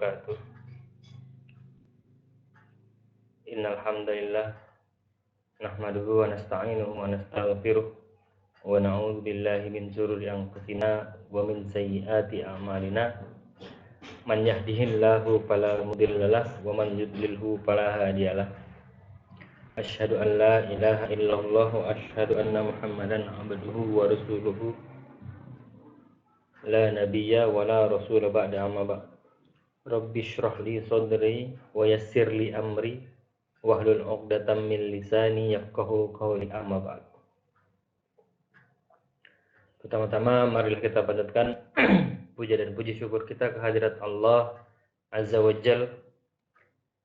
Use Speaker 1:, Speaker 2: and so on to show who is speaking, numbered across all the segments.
Speaker 1: wabarakatuh. Innal hamdalillah nahmaduhu wa nasta'inuhu wa nastaghfiruh wa na'udzu billahi min shururi anfusina wa min sayyiati a'malina. Man yahdihillahu fala mudhillalah wa man yudlilhu fala hadiyalah. Asyhadu an la ilaha illallah wa asyhadu anna Muhammadan abduhu wa rasuluhu. La nabiyya wa la rasula ba'da amma ba'd. Rabbi shrah li sadri wa yassir li amri wahlul 'uqdatam min lisani yafqahu qawli, amma ba'd. Pertama-tama marilah kita panjatkan puja dan puji syukur kita kehadirat Allah Azza wa Jalla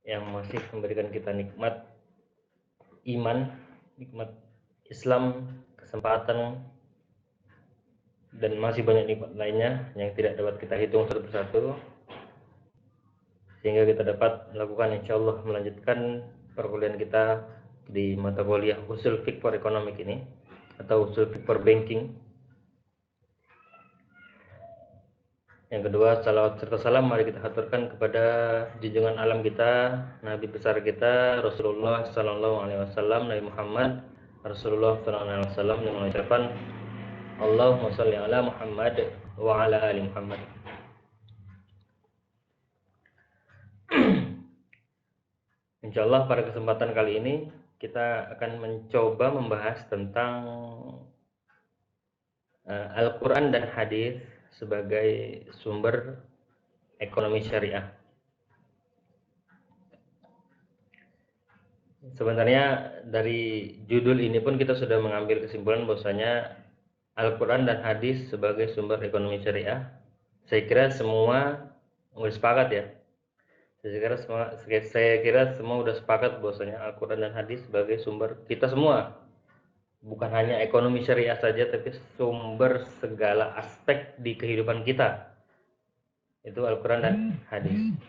Speaker 1: yang masih memberikan kita nikmat iman, nikmat Islam, kesempatan, dan masih banyak nikmat lainnya yang tidak dapat kita hitung satu persatu, sehingga kita dapat melakukan, insyaallah, melanjutkan perkuliahan kita di mata kuliah Ushul Fiqh for Economic ini, atau Ushul Fiqh for Banking. Yang kedua, salawat serta salam mari kita haturkan kepada junjungan alam kita, Nabi besar kita, Rasulullah Sallallahu Alaihi Wasallam, Nabi Muhammad Rasulullah Sallallahu Alaihi Wasallam, dengan mengucapkan Allahumma sholli ala Muhammad wa ala ali Muhammad. Insyaallah pada kesempatan kali ini kita akan mencoba membahas tentang Al-Quran dan hadis sebagai sumber ekonomi syariah. Sebenarnya dari judul ini pun kita sudah mengambil kesimpulan bahwasanya Al-Quran dan hadis sebagai sumber ekonomi syariah. Saya kira semua sudah sepakat ya. Saya kira semua sudah sepakat bahwasanya Al-Quran dan hadis sebagai sumber kita semua. Bukan hanya ekonomi syariah saja, tapi sumber segala aspek di kehidupan kita. Itu Al-Quran dan hadis.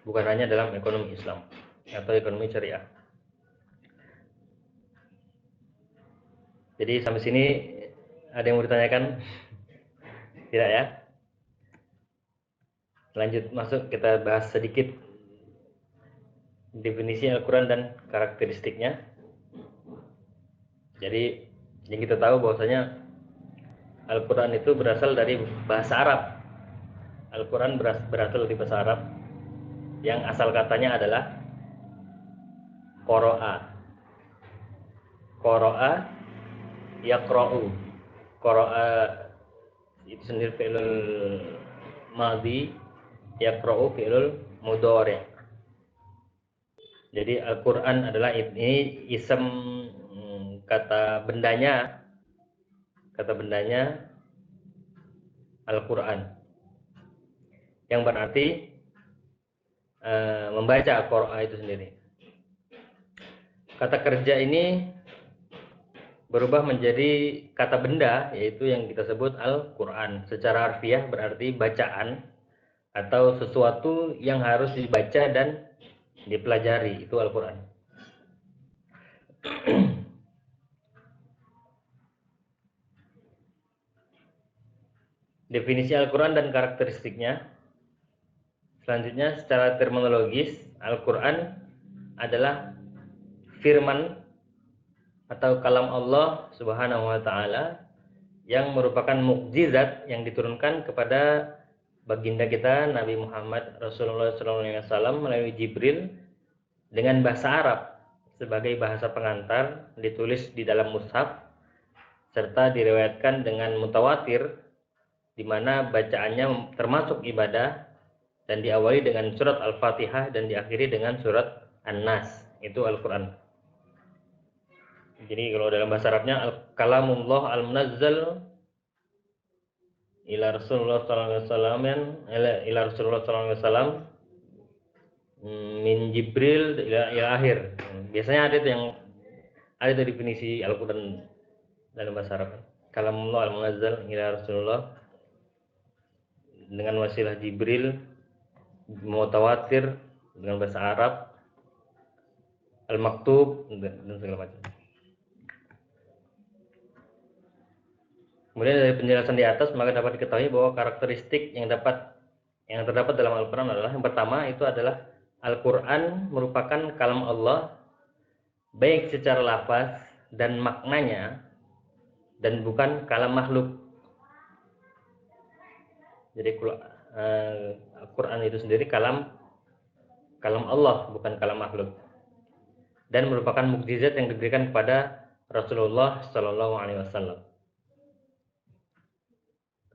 Speaker 1: Bukan hanya dalam ekonomi Islam atau ekonomi syariah. Jadi sampai sini ada yang mau ditanyakan? Tidak ya? Lanjut masuk, kita bahas sedikit definisi Al-Quran dan karakteristiknya. Jadi yang kita tahu bahwasanya Al-Quran itu berasal dari bahasa Arab. Al-Quran berasal dari bahasa Arab yang asal katanya adalah qara'a. Qara'a yaqra'u. Qara'a itu sendiri fi'lul madhi, yaqra'u fi'lul mudhari'. Jadi Al-Quran adalah ini isem kata bendanya Al-Quran, yang berarti membaca Qur'an itu sendiri. Kata kerja ini berubah menjadi kata benda, yaitu yang kita sebut Al-Quran. Secara harfiah berarti bacaan atau sesuatu yang harus dibaca dan dipelajari, itu Al-Quran. Definisi Al-Quran dan karakteristiknya. Selanjutnya, secara terminologis, Al-Quran adalah firman atau kalam Allah Subhanahu wa Ta'ala yang merupakan mukjizat yang diturunkan kepada baginda kita Nabi Muhammad Rasulullah SAW melalui Jibril dengan bahasa Arab sebagai bahasa pengantar, ditulis di dalam mushaf serta diriwayatkan dengan mutawatir, di mana bacaannya termasuk ibadah dan diawali dengan surat Al-Fatihah dan diakhiri dengan surat An-Nas. Itu Al-Quran. Jadi kalau dalam bahasa Arabnya Kalamullah al-munazzal ila Rasulullah sallallahu alaihi wasallam, ila Rasulullah sallallahu alaihi wasallam min Jibril ila akhir. Biasanya ada itu definisi Al-Quran dalam bahasa Arab. Kalamullah al-munazzal ila Rasulullah dengan wasilah Jibril, mutawatir dengan bahasa Arab, al-maktub dan segala macam. Kemudian dari penjelasan di atas maka dapat diketahui bahwa karakteristik yang dapat yang terdapat dalam Al-Quran adalah, yang pertama itu adalah Al-Quran merupakan kalam Allah baik secara lafaz dan maknanya, dan bukan kalam makhluk. Jadi Al-Quran itu sendiri kalam Allah, bukan kalam makhluk, dan merupakan mukjizat yang diberikan kepada Rasulullah Shallallahu Alaihi Wasallam.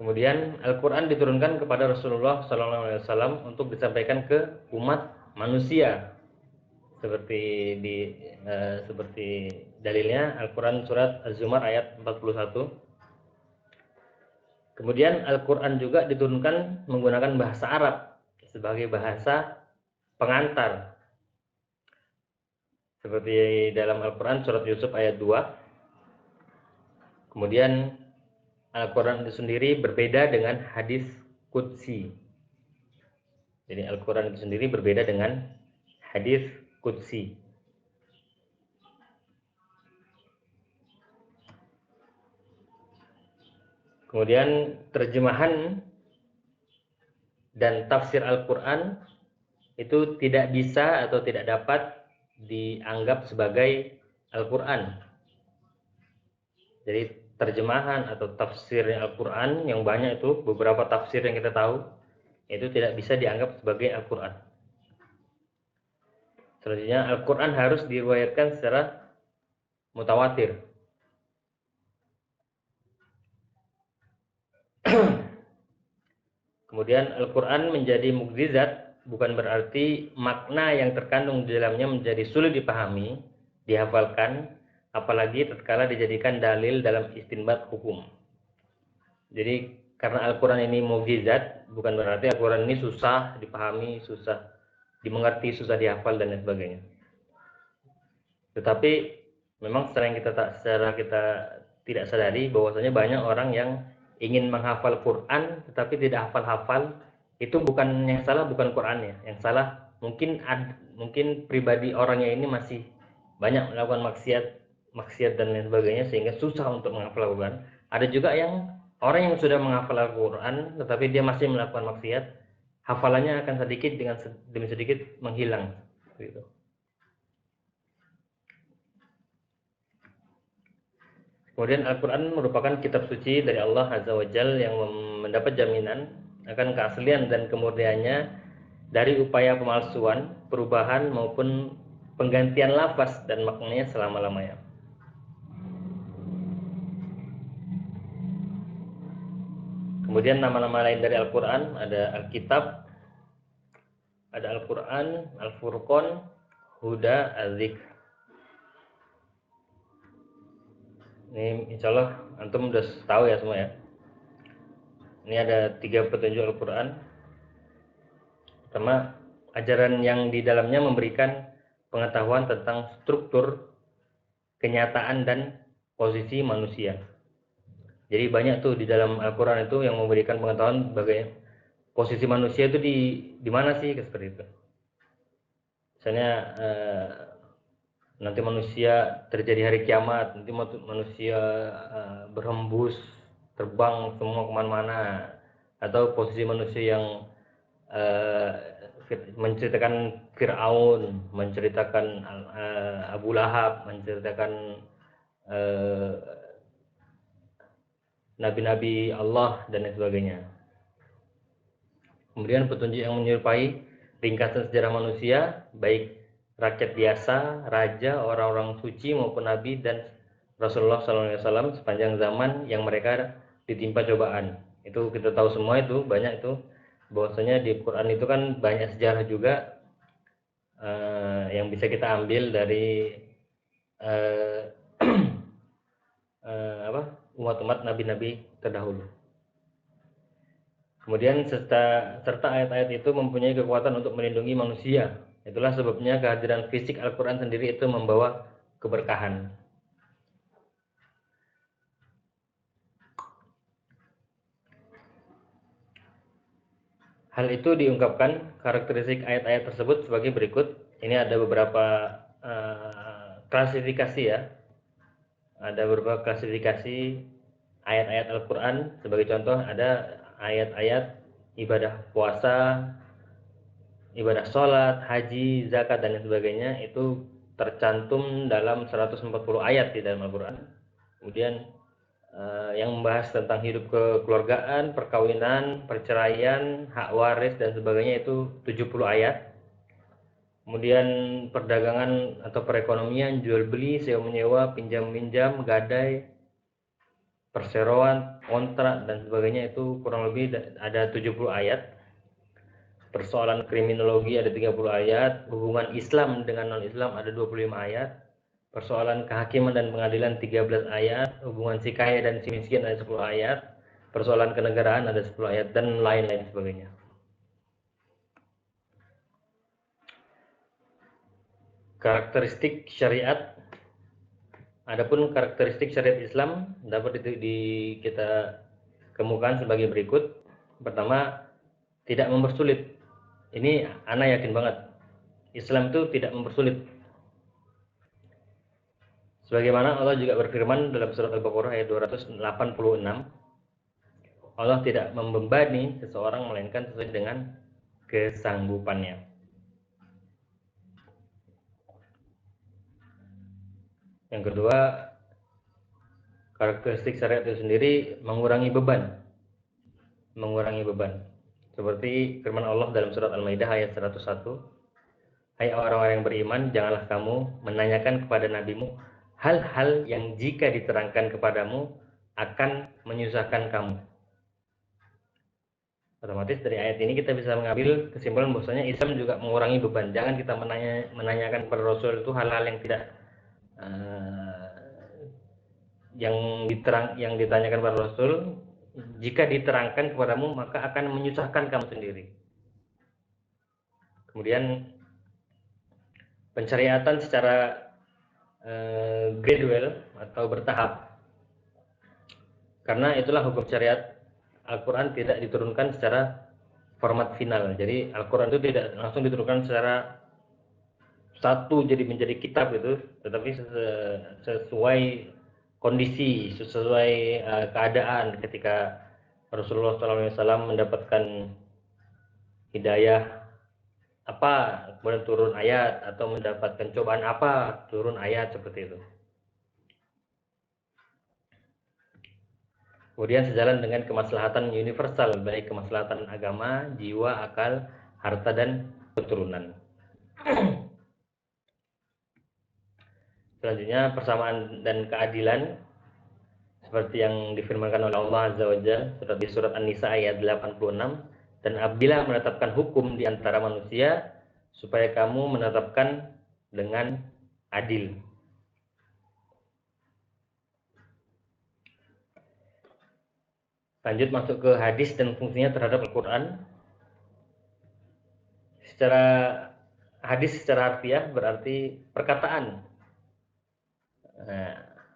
Speaker 1: Kemudian Al-Quran diturunkan kepada Rasulullah Shallallahu Alaihi Wasallam untuk disampaikan ke umat manusia, seperti dalilnya Al-Quran surat Az-Zumar ayat 41. Kemudian Al-Quran juga diturunkan menggunakan bahasa Arab sebagai bahasa pengantar, seperti dalam Al-Quran surat Yusuf ayat 2. Kemudian Al-Quran itu sendiri berbeda dengan hadis qudsi. Jadi Al-Quran itu sendiri berbeda dengan hadis qudsi. Kemudian terjemahan dan tafsir Al-Quran itu tidak bisa atau tidak dapat dianggap sebagai Al-Quran. Jadi terjemahan atau tafsir Al-Quran yang banyak itu, beberapa tafsir yang kita tahu, itu tidak bisa dianggap sebagai Al-Quran. Selanjutnya Al-Quran harus diriwayatkan secara mutawatir. Kemudian Al-Quran menjadi mukjizat bukan berarti makna yang terkandung di dalamnya menjadi sulit dipahami, dihafalkan, apalagi tatkala dijadikan dalil dalam istinbat hukum. Jadi karena Al-Quran ini mukjizat bukan berarti Al-Quran ini susah dipahami, susah dimengerti, susah dihafal dan lain sebagainya. Tetapi memang secara kita tidak sadari bahwasanya banyak orang yang ingin menghafal Quran tetapi tidak hafal-hafal. Itu bukan yang salah, bukan Qurannya yang salah, mungkin pribadi orangnya ini masih banyak melakukan maksiat dan lain sebagainya sehingga susah untuk menghafal Al-Quran. Ada juga orang yang sudah menghafal Al-Quran tetapi dia masih melakukan maksiat, hafalannya akan sedikit demi sedikit menghilang gitu. Kemudian Al-Quran merupakan kitab suci dari Allah Azza wa Jalla yang mendapat jaminan akan keaslian dan kemurniannya dari upaya pemalsuan, perubahan maupun penggantian lafaz dan maknanya selama-lamanya. Kemudian nama-nama lain dari Al-Quran ada Al-Kitab, ada Al-Quran, Al-Furqan, Huda, Az-Zikr. Ini insya Allah antum udah tahu ya semua ya. Ini ada 3 petunjuk Al-Quran. Pertama, ajaran yang di dalamnya memberikan pengetahuan tentang struktur, kenyataan, dan posisi manusia. Jadi banyak tuh di dalam Al-Quran itu yang memberikan pengetahuan bagaimana posisi manusia itu di mana sih, seperti itu. Misalnya nanti manusia terjadi hari kiamat, nanti manusia berhembus, terbang semua kemana-mana, atau posisi manusia yang menceritakan Fir'aun, menceritakan Abu Lahab, menceritakan nabi-nabi Allah dan lain sebagainya. Kemudian petunjuk yang menyerupai ringkasan sejarah manusia, baik rakyat biasa, raja, orang-orang suci maupun nabi dan Rasulullah SAW sepanjang zaman yang mereka ditimpa cobaan. Itu kita tahu semua, itu banyak itu bahwasanya di Quran itu kan banyak sejarah juga yang bisa kita ambil dari umat-umat nabi-nabi terdahulu. Kemudian serta ayat-ayat itu mempunyai kekuatan untuk melindungi manusia. Itulah sebabnya kehadiran fisik Al-Quran sendiri itu membawa keberkahan. Hal itu diungkapkan karakteristik ayat-ayat tersebut sebagai berikut. Ini ada beberapa klasifikasi ya. Ada beberapa klasifikasi ayat-ayat Al-Quran. Sebagai contoh ada ayat-ayat ibadah puasa, ibadah sholat, haji, zakat, dan lain sebagainya itu tercantum dalam 140 ayat di dalam Al-Quran. Kemudian yang membahas tentang hidup kekeluargaan, perkawinan, perceraian, hak waris, dan sebagainya itu 70 ayat. Kemudian perdagangan atau perekonomian, jual beli, sewa menyewa, pinjam minjam, gadai, perseroan, kontrak, dan sebagainya itu kurang lebih ada 70 ayat. Persoalan kriminologi ada 30 ayat, hubungan Islam dengan non-Islam ada 25 ayat, persoalan kehakiman dan pengadilan 13 ayat, hubungan si kaya dan si miskin ada 10 ayat, persoalan kenegaraan ada 10 ayat, dan lain-lain sebagainya. Karakteristik syariat. Adapun karakteristik syariat Islam dapat kita kemukakan sebagai berikut. Pertama, tidak mempersulit. Ini ana yakin banget. Islam itu tidak mempersulit. Sebagaimana Allah juga berfirman dalam surat Al-Baqarah ayat 286, Allah tidak membebani seseorang melainkan sesuai dengan kesanggupannya. Yang kedua, karakteristik syariat itu sendiri mengurangi beban. Mengurangi beban. Seperti firman Allah dalam surat Al-Maidah ayat 101, hai orang-orang yang beriman, janganlah kamu menanyakan kepada nabimu hal-hal yang jika diterangkan kepadamu akan menyusahkan kamu. Otomatis dari ayat ini kita bisa mengambil kesimpulan bahwasanya Islam juga mengurangi beban. Jangan kita menanyakan kepada Rasul itu hal-hal yang tidak yang ditanyakan kepada Rasul, jika diterangkan kepadamu maka akan menyusahkan kamu sendiri. Kemudian pensyariatan secara gradual atau bertahap, karena itulah hukum syariat. Al-Quran tidak diturunkan secara format final. Jadi Al-Quran itu tidak langsung diturunkan secara satu jadi menjadi kitab itu, tetapi sesuai kondisi, sesuai keadaan. Ketika Rasulullah SAW mendapatkan hidayah apa, kemudian turun ayat, atau mendapatkan cobaan apa, turun ayat, seperti itu. Kemudian sejalan dengan kemaslahatan universal, baik kemaslahatan agama, jiwa, akal, harta, dan keturunan. Selanjutnya persamaan dan keadilan, seperti yang difirmankan oleh Allah Azza wa Jalla di surat An-Nisa ayat 86, dan apabila menetapkan hukum di antara manusia, supaya kamu menetapkan dengan adil. Lanjut masuk ke hadis dan fungsinya terhadap Al-Quran. Secara hadis secara harfiah berarti perkataan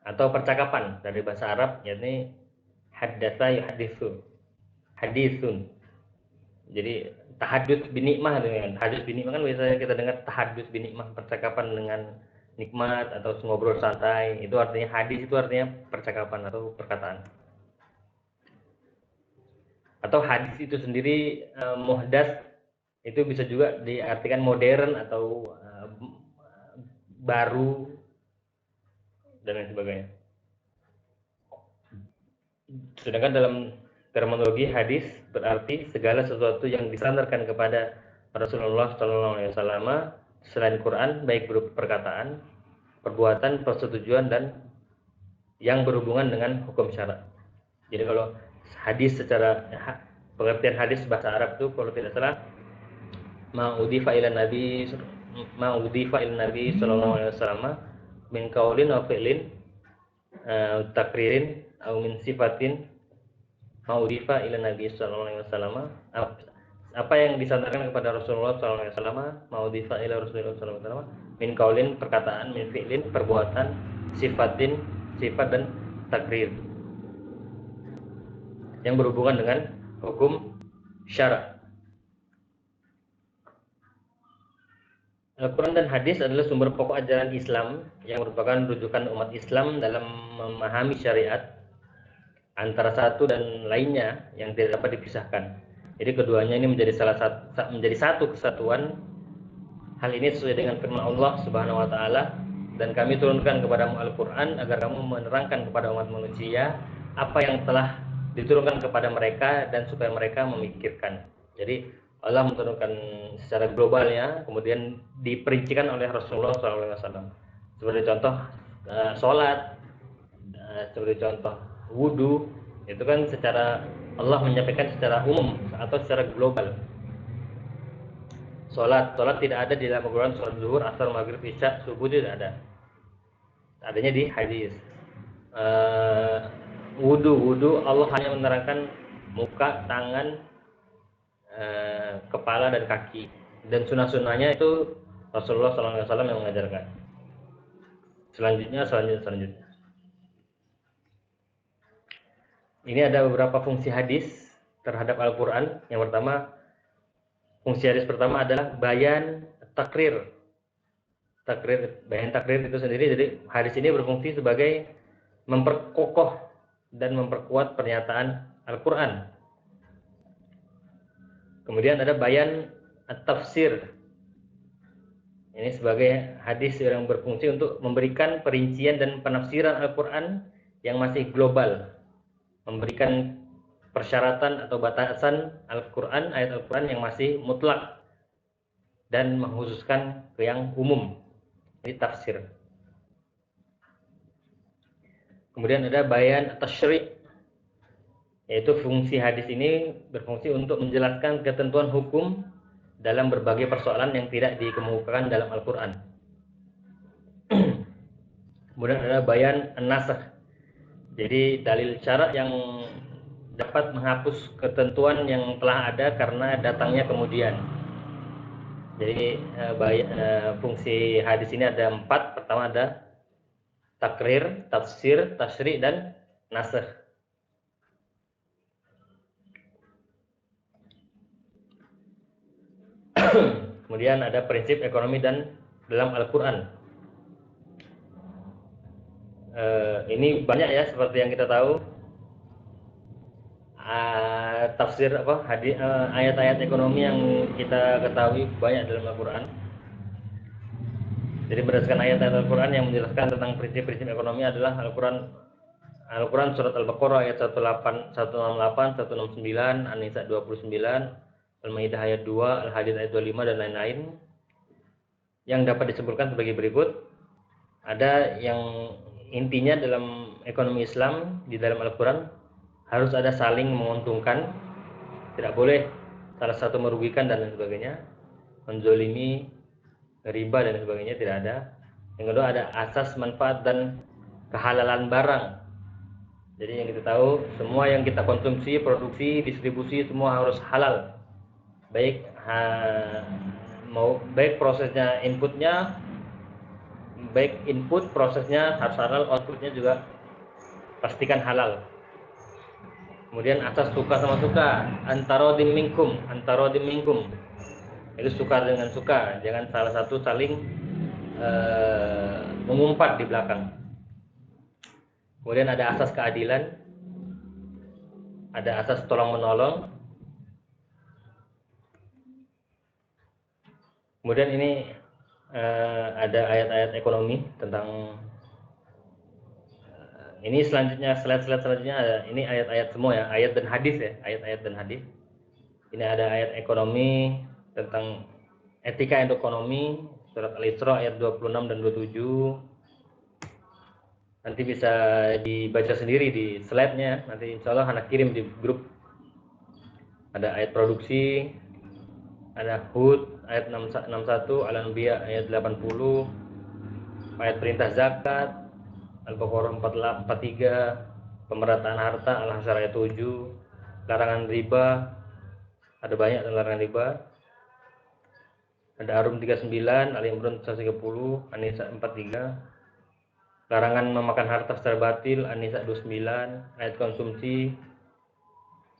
Speaker 1: atau percakapan dari bahasa Arab, yakni haddatsa yuhaditsu, hadisun. Jadi tahadduts binikmah, dengan tahadduts binikmah kan biasanya kita dengar tahadduts binikmah, percakapan dengan nikmat atau ngobrol santai. Itu artinya hadis, itu artinya percakapan atau perkataan. Atau hadis itu sendiri muhdas, itu bisa juga diartikan modern atau baru dan lain sebagainya. Sedangkan dalam terminologi hadis berarti segala sesuatu yang disandarkan kepada Rasulullah SAW selain Quran, baik berupa perkataan, perbuatan, persetujuan, dan yang berhubungan dengan hukum syarak. Jadi kalau hadis secara pengertian hadis bahasa Arab itu kalau tidak salah ma'udhifa ila nabi sallallahu alaihi wasallam min qaulin wa fi'lin takririn au min sifatin ma'udhifa ila nabi sallallahu alaihi wasallam, apa yang disandarkan kepada Rasulullah sallallahu alaihi wasallam, ma'udhifa ila Rasulullah sallallahu alaihi wasallam, min qaulin perkataan, min fi'lin perbuatan, sifatin sifat, dan takrir yang berhubungan dengan hukum syarak. Al-Quran dan hadis adalah sumber pokok ajaran Islam yang merupakan rujukan umat Islam dalam memahami syariat antara satu dan lainnya yang tidak dapat dipisahkan. Jadi keduanya ini menjadi satu kesatuan. Hal ini sesuai dengan firman Allah Subhanahu wa taala, dan kami turunkan kepadamu Al-Qur'an agar kamu menerangkan kepada umat manusia apa yang telah diturunkan kepada mereka dan supaya mereka memikirkan. Jadi Allah menurunkan secara globalnya, kemudian diperincikan oleh Rasulullah SAW. Seperti contoh sholat, seperti contoh wudhu, itu kan secara Allah menyampaikan secara umum atau secara global. Sholat tidak ada di dalam Al-Quran. Sholat zuhur, asar, maghrib, isya, subuh tidak ada. Adanya di hadis. Wudhu Allah hanya menerangkan muka, tangan, kepala dan kaki. Dan sunnah-sunnahnya itu Rasulullah SAW yang mengajarkan. Selanjutnya. Ini ada beberapa fungsi hadis terhadap Al-Quran. Yang pertama, fungsi hadis pertama adalah bayan takrir. Bayan takrir itu sendiri, jadi hadis ini berfungsi sebagai memperkokoh dan memperkuat pernyataan Al-Quran. Kemudian ada bayan tafsir. Ini sebagai hadis yang berfungsi untuk memberikan perincian dan penafsiran Al-Quran yang masih global, memberikan persyaratan atau batasan Al-Quran, ayat Al-Quran yang masih mutlak dan mengkhususkan ke yang umum. Ini tafsir. Kemudian ada bayan tasyri', yaitu fungsi hadis ini berfungsi untuk menjelaskan ketentuan hukum dalam berbagai persoalan yang tidak dikemukakan dalam Al-Quran. Kemudian ada bayan an-nasakh, jadi dalil syarak yang dapat menghapus ketentuan yang telah ada karena datangnya kemudian. Jadi fungsi hadis ini ada 4. Pertama ada takrir, tafsir, tasyri' dan nasakh. Kemudian ada prinsip ekonomi dan dalam Al-Quran. Ini banyak ya, seperti yang kita tahu. Tafsir ayat-ayat ekonomi yang kita ketahui banyak dalam Al-Quran. Jadi berdasarkan ayat-ayat Al-Quran yang menjelaskan tentang prinsip-prinsip ekonomi adalah Al-Quran surat Al-Baqarah ayat 168, 169, An-Nisa 29, Al-Maidah ayat 2, Al-Hadid ayat 25 dan lain-lain. Yang dapat disimpulkan sebagai berikut. Ada yang intinya dalam ekonomi Islam di dalam Al-Quran harus ada saling menguntungkan, tidak boleh salah satu merugikan dan lain sebagainya, menzolimi, riba dan sebagainya tidak ada. Yang kedua ada asas manfaat dan kehalalan barang. Jadi yang kita tahu, semua yang kita konsumsi, produksi, distribusi semua harus halal. Baik prosesnya, input prosesnya harus halal, outputnya juga pastikan halal. Kemudian asas suka sama suka, antarodim minkum. Itu suka dengan suka, jangan salah satu saling mengumpat di belakang. Kemudian ada asas keadilan, ada asas tolong menolong. Kemudian ini ada ayat-ayat ekonomi tentang ini selanjutnya, slide selanjutnya ada ini ayat-ayat semua ya, ayat dan hadis ya, ayat-ayat dan hadis. Ini ada ayat ekonomi tentang etika ekonomi, surat Al-Isra ayat 26 dan 27. Nanti bisa dibaca sendiri di slide-nya, nanti insya Allah anak kirim di grup. Ada ayat produksi, ada Hud ayat 61, Al-Anbiya ayat 80, ayat perintah zakat, Al-Baqarah 43, pemerataan harta, Al-Hasyr ayat 7, larangan riba, ada banyak larangan riba. Ada Ar-Rum 39, Al-Imran 130, An-Nisa 43, larangan memakan harta secara batil, An-Nisa 29, ayat konsumsi.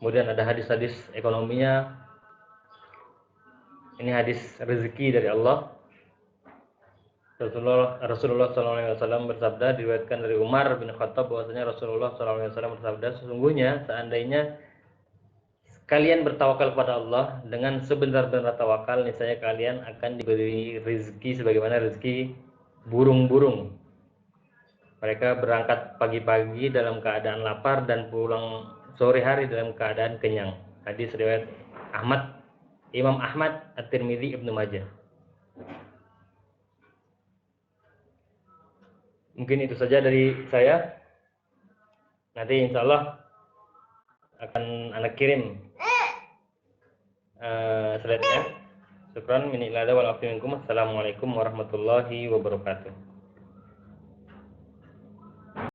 Speaker 1: Kemudian ada hadis-hadis ekonominya. Ini hadis rezeki dari Allah. Rasulullah SAW bersabda, diriwayatkan dari Umar bin Khattab bahwasanya Rasulullah SAW bersabda, sesungguhnya seandainya kalian bertawakal kepada Allah dengan sebenar-benar tawakal, niscaya kalian akan diberi rezeki sebagaimana rezeki burung-burung. Mereka berangkat pagi-pagi dalam keadaan lapar dan pulang sore hari dalam keadaan kenyang. Hadis riwayat Ahmad, Imam Ahmad, At-Tirmidzi, Ibnu Majah. Mungkin itu saja dari saya. Nanti insya Allah akan anak kirim slide-nya. Syukran, min ilada wal afi minkum. Assalamualaikum warahmatullahi wabarakatuh.